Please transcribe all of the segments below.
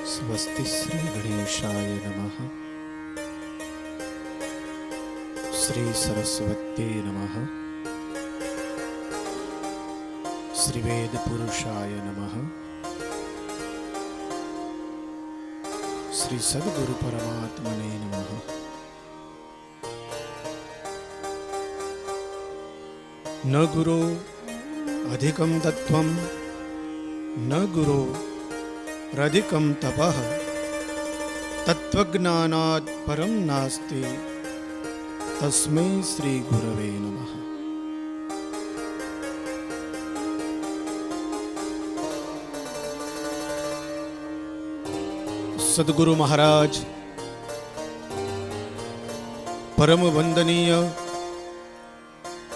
स्वस्ति श्री गणेशाय नमः। श्री सरस्वत्यै नमः। श्री वेद पुरुषाय नमः। श्री सद्गुरु परमात्मने नमः। न गुरो अधिकं तत्त्वं न गुरो रधिकं तपः तत्त्वज्ञानात् परं नास्ति तस्मै श्री गुरवे नमः। सद्गुरु महाराज परम वंदनीय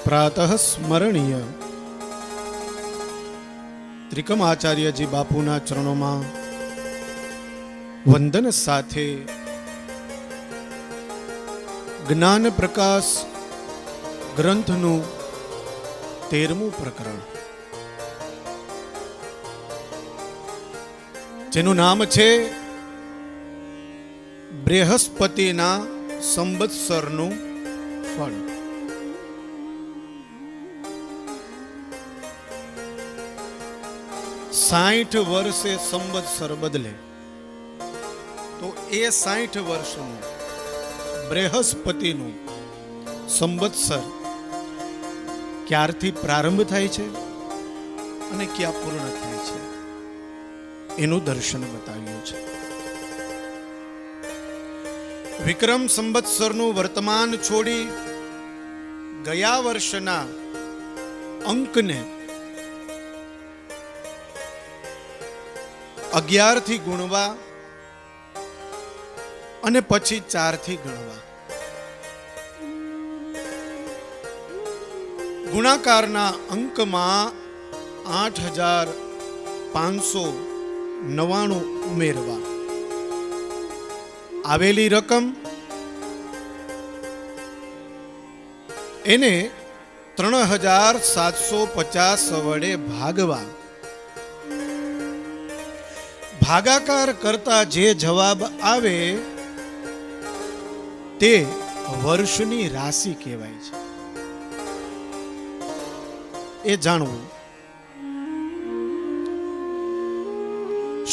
प्रातः स्मरणीय त्रिकम आचार्य जी बापूना चरणों में वंदन साथे ज्ञान प्रकाश ग्रंथनु 13मुं प्रकरण जेनु नाम छे बृहस्पतिना संवत्सरनु फल। 60 वर्षे संवत्सर बदले तो ए 60 वर्षનું बृहस्पतिનું સંવત્સર ક્યારથી પ્રારંભ થાય છે અને ક્યાં પૂર્ણ થાય છે એનું દર્શન બતાવ્યું છે। વિક્રમ સંવત્સરનું વર્તમાન છોડી ગયા વર્ષના અંકને 11 થી ગુણવા અને પછી 4 થી ગણવા। ગુણાકારના અંકમાં 8599 ઉમેરવા। આવેલી રકમ એને 3750 વડે ભાગવા। ભાગાકાર કરતા જે જવાબ આવે તે વર્ષની રાશિ કહેવાય છે। એ જાણવું।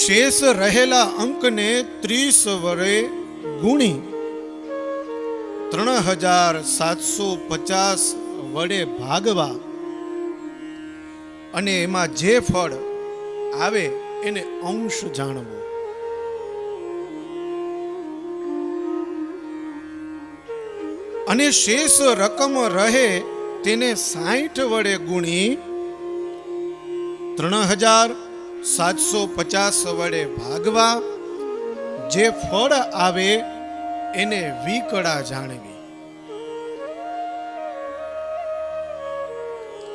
शेष रहेला अंक ने 30 वरे गुणी 3750 वडे भागवा अने एमा जे फल आवे एने अंश जाणवो। अने शेष रकम रहे तेने 60 वडे गुणी 3750 वडे भागवा। जे फल आवे एने विकड़ा जाणवी।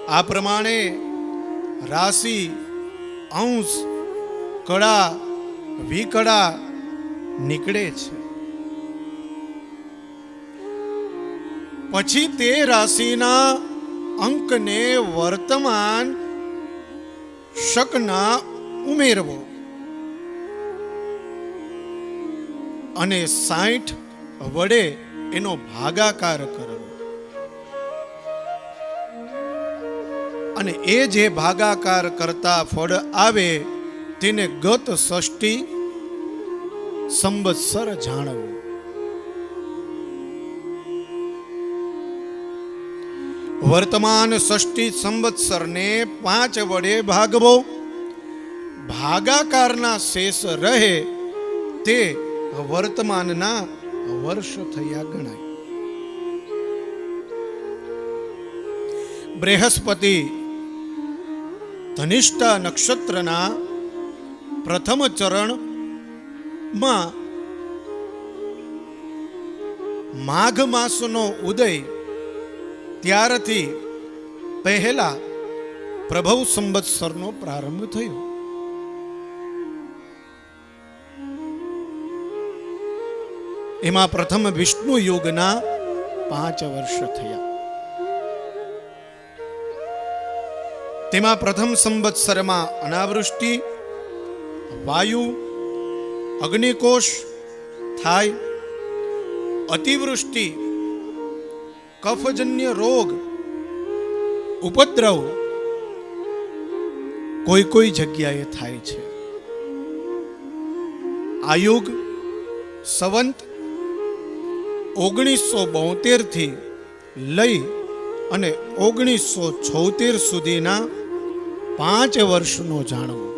आ प्रमाणे राशि अंश कड़ा विकड़ा निकळे छे। पछी ते राशिना अंक ने वर्तमान शकना उमेरवो अने 60 वडे एनो भागाकार करवो अने ए जे भागाकार करता फल आवे तेने गत षष्ठी संवत्सर जाणवो। वर्तमान षष्ठी संवत्सर ने 5 वडे भागवो। भागाकारना शेष रहे ते वर्तमानना वर्ष थया गणाय। बृहस्पति धनिष्ठा नक्षत्रना प्रथम चरण में माघ मासनो उदय त्यारथी पहला प्रभव संवत्सरनो प्रारंभ थयो। एमा प्रथम विष्णु युगना 5 वर्ष थया। तेमा प्रथम संवत्सर में अनावृष्टि, वायु અગ્નિકોષ થાય, અતિવૃષ્ટિ, કફજન્ય રોગ, ઉપદ્રવ કોઈ કોઈ જગ્યાએ થાય છે. આ યુગ સંવંત 1972 થી લઈ અને 1976 સુધીના 5 વર્ષનો જાણવો.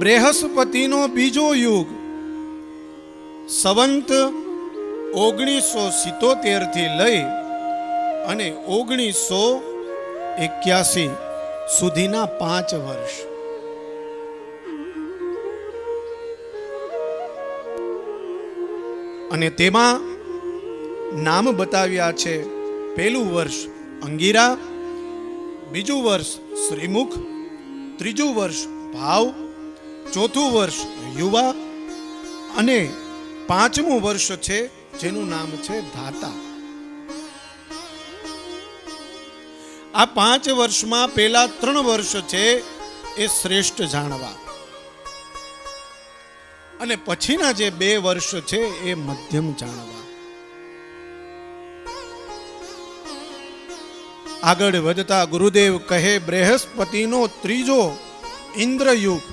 બૃહસ્પતિનો બીજો યુગ સંવંત 1977 થી લઈ અને 1981 સુધીના 5 વર્ષ. અને તેમાં નામ બતાવ્યા છે. પહેલું વર્ષ અંગીરા, બીજું વર્ષ શ્રીમુખ, ત્રીજું વર્ષ ભાવ, ચોથું વર્ષ યુવા અને 5મું વર્ષ છે જેનું નામ છે ધાતા. આ 5 વર્ષમાં પહેલા 3 વર્ષ છે એ શ્રેષ્ઠ જાણવા અને પછીના જે 2 વર્ષ છે એ મધ્યમ જાણવા. આગળ વધતા ગુરુદેવ કહે બૃહસ્પતિનો ત્રીજો ઇન્દ્રયુગ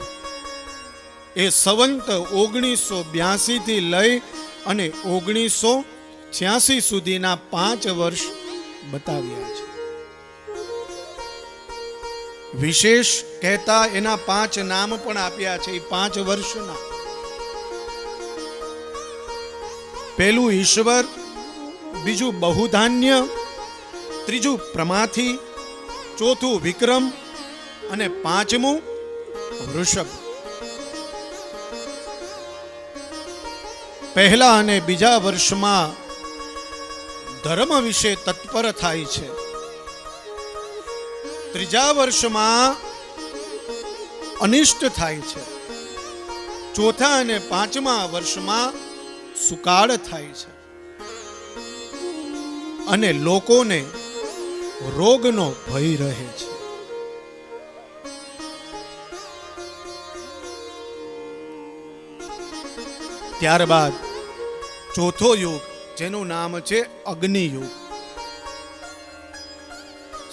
એ સંવંત 1982 થી લઈ અને 1986 સુધીના 5 વર્ષ બતાવ્યા છે. વિશેષ કહેતા એના 5 નામ પણ આપ્યા છે. એ 5 વર્ષના પહેલું ઈશ્વર, બીજું બહુધાન્ય, ત્રીજું પ્રમાથી, ચોથું વિક્રમ અને 5મું વૃષભ. પહેલા અને બીજા વર્ષમાં ધર્મ વિશે તત્પર થાય છે. ત્રીજા વર્ષમાં અનિષ્ટ થાય છે. ચોથા અને 5મા વર્ષમાં સુકાળ થાય છે અને લોકોને રોગનો ભય રહે છે. ત્યારબાદ ચોથો યુગ જેનું નામ છે અગ્નિયુગ.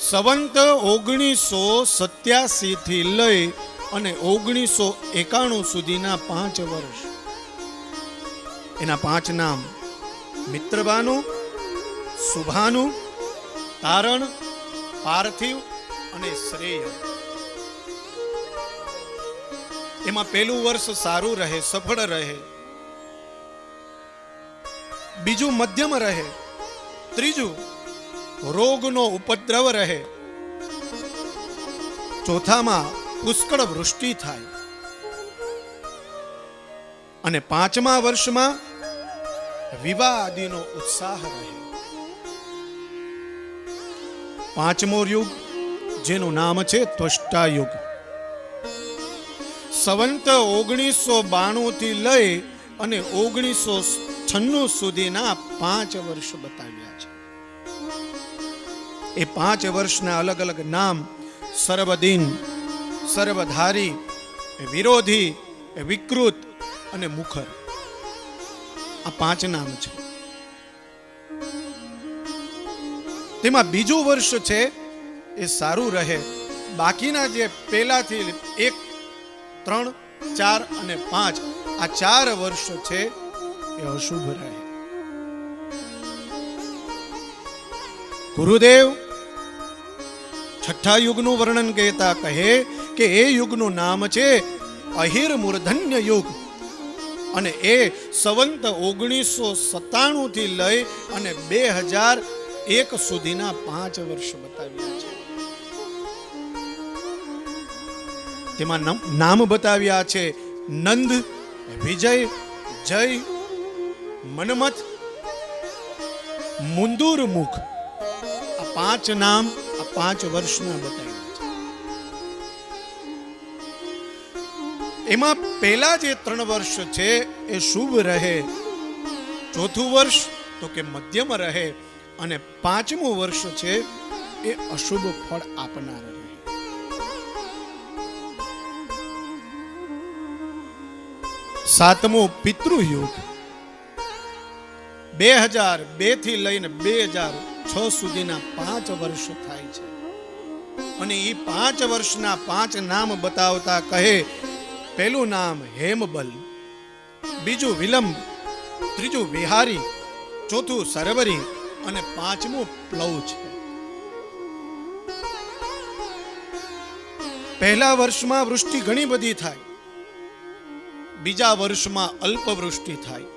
સંવંત 1987 થી લઈ અને 1991 સુધીના 5 વર્ષ. એના 5 નામ મિત્રભાનુ, શુભાનુ, તારણ, પાર્થિવ અને શ્રેય. એમાં પહેલું વર્ષ સારું રહે, સફળ રહે, બીજું મધ્યમ રહે, ત્રીજું રોગનો ઉપદ્રવ રહે, ચોથામાં પુષ્કળ વૃષ્ટિ થાય અને 5મા વર્ષમાં વિવાહ આદિનો ઉત્સાહ રહે. 5મો યુગ જેનું નામ છે ત્વષ્ટા યુગ. સંવંત 1992 થી લઈ અને 1996 સુધીના 5 વર્ષ બતાવ્યા છે. એ 5 વર્ષના અલગ અલગ નામ સર્વદીન, સર્વધારી, વિરોધી, વિકૃત અને મુખર. આ 5 નામ છે. તેમાં બીજું વર્ષ છે એ સારું રહે. બાકીના જે પહેલાથી 1, 3, 4 અને 5 આ 4 વર્ષ છે એ અશુભ રહે. ગુરુદેવ છઠ્ઠા યુગનું વર્ણન કહેતા કહે કે એ યુગનું નામ છે અહિર મૂર્ધન્ય યુગ અને એ સંવંત 1997 થી લઈ અને 2001 સુધીના 5 વર્ષ બતાવ્યા છે. તેમાં નામ બતાવ્યા છે નંદ, વિજય, જય, મન્મથ, મુંદુર મુખ. આ 5 નામ આ 5 વર્ષના બતાવ્યા છે. એમાં પહેલા જે 3 વર્ષ છે એ શુભ રહે, ચોથું વર્ષ તો કે મધ્યમ રહે અને 5મું વર્ષ છે એ અશુભ ફળ આપનાર રહે. સાતમો પિતૃયુગ 2002 થી લઈને 2006 સુધીના 5 વર્ષ થાય છે. અને એ 5 વર્ષના 5 નામ બતાવતા કહે, પહેલું નામ હેમબલ, બીજું વિલંબ, ત્રીજું વિહારી, ચોથું સરવરી અને પાંચમું પ્લવ છે. પહેલા વર્ષમાં વૃષ્ટિ ઘણી બધી થાય, બીજા વર્ષમાં અલ્પ વૃષ્ટિ થાય,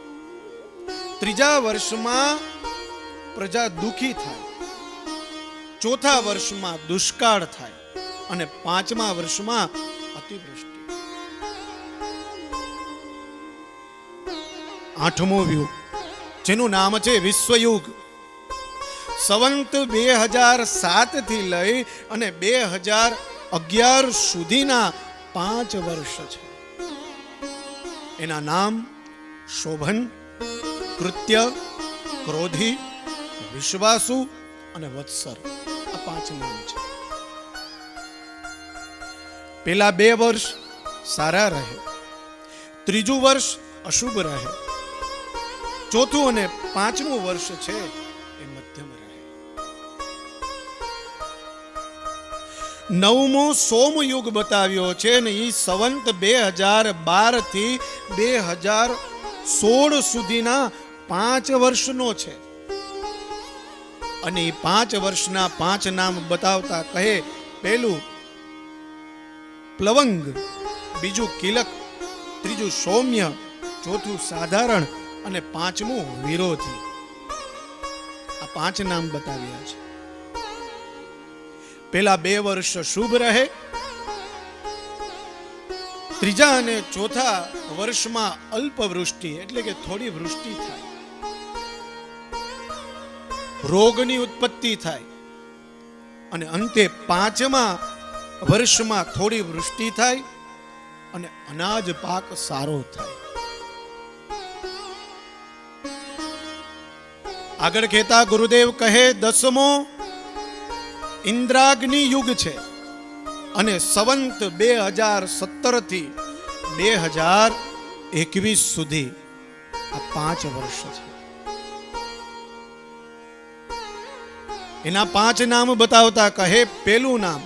ત્રીજા વર્ષમાં પ્રજા દુખી થાય, ચોથા વર્ષમાં દુષ્કાળ થાય અને પાંચમા વર્ષમાં અતિવૃષ્ટિ. આઠમો યુગ જેનું નામ છે વિશ્વયુગ, સંવંત 2007 થી લઈ અને 2011 સુધીના 5 વર્ષ છે. એના નામ શોભન, કૃત્ય, ક્રોધી, વિશ્વાસુ અને વત્સર, આ 5 નામ છે. પેલા 2 વર્ષ સારા રહે, ત્રીજું વર્ષ અશુભ રહે, ચોથું અને પાંચમું વર્ષ છે એ મધ્યમ રહે. નવમો સોમયુગ બતાવ્યો છે ને એ સંવંત 2012 થી 2016 સુધીના 5 વર્ષનો છે. અને એ 5 વર્ષના 5 નામ બતાવતા કહે, પહેલું પ્લવંગ, બીજું કિલક, ત્રીજું સૌમ્ય, ચોથું સાધારણ અને પાંચમું વિરોધી. આ 5 નામ બતાવ્યા છે. પેલા 2 વર્ષ શુભ રહે, ત્રીજા અને ચોથા વર્ષમાં અલ્પ વૃષ્ટિ એટલે કે થોડી વૃષ્ટિ થાય, રોગની ઉત્પત્તિ થાય અને અંતે પાંચમા વર્ષમાં થોડી વૃષ્ટિ થાય અને અનાજ પાક સારો થાય. આગળ કહેતા ગુરુદેવ કહે, 10મો ઇન્દ્રાગ્નિ યુગ છે અને સંવંત 2017 થી 2021 સુધી આ 5 વર્ષ છે. એના 5 નામ બતાવતા કહે, પહેલું નામ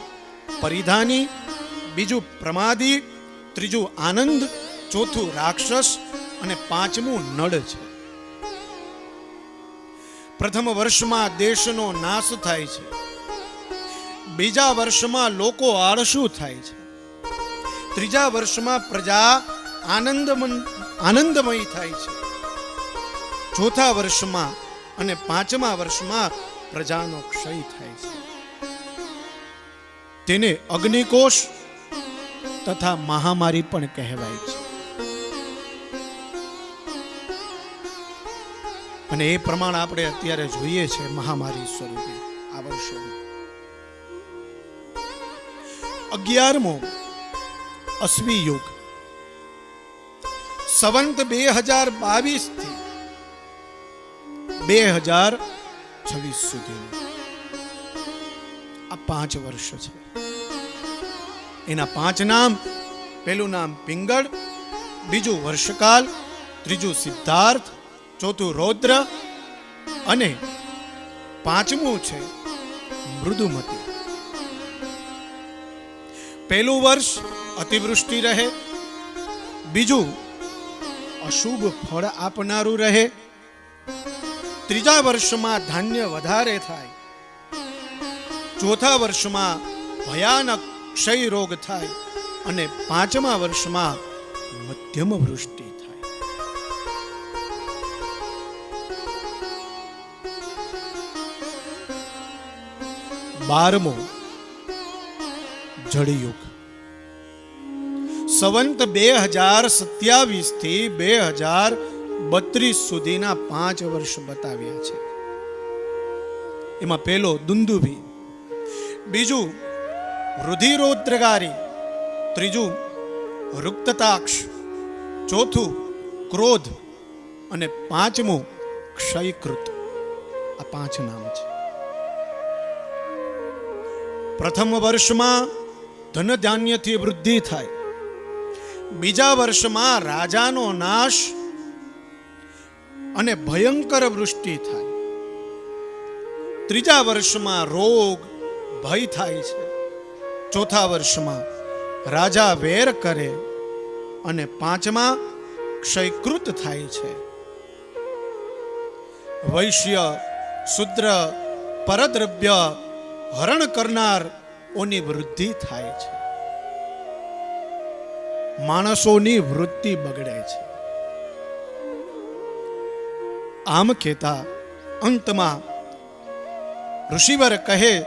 પરિધાની, બીજું પ્રમાદી, ત્રીજું આનંદ, ચોથું રાક્ષસ અને પાંચમું નળ છે. પ્રથમ વર્ષમાં દેશનો નાશ થાય છે, બીજા વર્ષમાં લોકો આળસુ થાય છે, ત્રીજા વર્ષમાં પ્રજા આનંદમય થાય છે, ચોથા વર્ષમાં અને પાંચમા વર્ષમાં પ્રજાનો ક્ષય થાય છે. તેને અગ્નિકોશ તથા મહામારી પણ કહેવાય છે. અને એ પ્રમાણે આપણે અત્યારે જોઈએ છે મહામારી સ્વરૂપે આ વર્ષોમાં. 11મો અશ્વી યુગ, સંવંત 2022 થી 2026 સુધી આ 5 વર્ષ છે. એના 5 નામ, પહેલું નામ પિંગળ, બીજું વર્ષકાલ, ત્રીજું સિદ્ધાર્થ, ચોથું રૌદ્ર અને પાંચમું છે મૃદુમતી. પહેલું વર્ષ અતિવૃષ્ટિ રહે, બીજું અશુભ ફળ આપનારું રહે, ત્રીજા વર્ષમાં ધાન્ય વધારે થાય, ચોથા વર્ષમાં ભયાનક ક્ષય રોગ થાય અને પાંચમા વર્ષમાં મધ્યમ વૃષ્ટિ થાય. બારમો જળયુગ, સંવંત 2027 થી 2032 સુધીના 5 વર્ષ બતાવ્યા છે. એમાં પહેલો દુંદુભી, બીજું રુધિરોદ્રગારી, ત્રીજું રુક્તતાક્ષ, ચોથું ક્રોધ અને પાંચમું ક્ષયકૃત. આ 5 નામ છે. પ્રથમ વર્ષમાં ધન ધાન્યથી વૃદ્ધિ થાય, બીજા વર્ષમાં રાજાનો નાશ અને ભયંકર વૃષ્ટિ થાય. ત્રીજા વર્ષમાં રોગ ભય થાય છે. ચોથા વર્ષમાં રાજા વેર કરે અને પાંચમા ક્ષયકૃત થાય છે. વૈશ્ય, શુદ્ર, પરદ્રવ્ય હરણ કરનારની વૃદ્ધિ થાય છે. માણસોની વૃત્તિ બગડે છે. આમ કહેતા અંતમાં ઋષિવર કહે,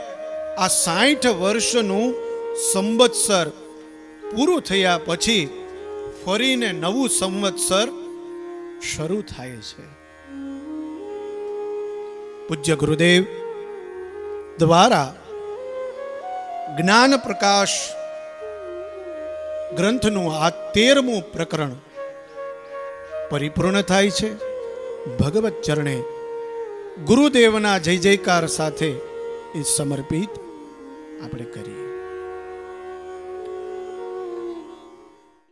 આ 60 વર્ષનું સંવત્સર પૂરું થયા પછી ફરીને નવું સંવત્સર શરૂ થાય છે. પૂજ્ય ગુરુદેવ દ્વારા જ્ઞાન પ્રકાશ ગ્રંથનું આ 13મું પ્રકરણ પરિપૂર્ણ થાય છે. ભગવત ચરણે ગુરુદેવના જય જયકાર સાથે એ સમર્પિત આપણે કરીએ.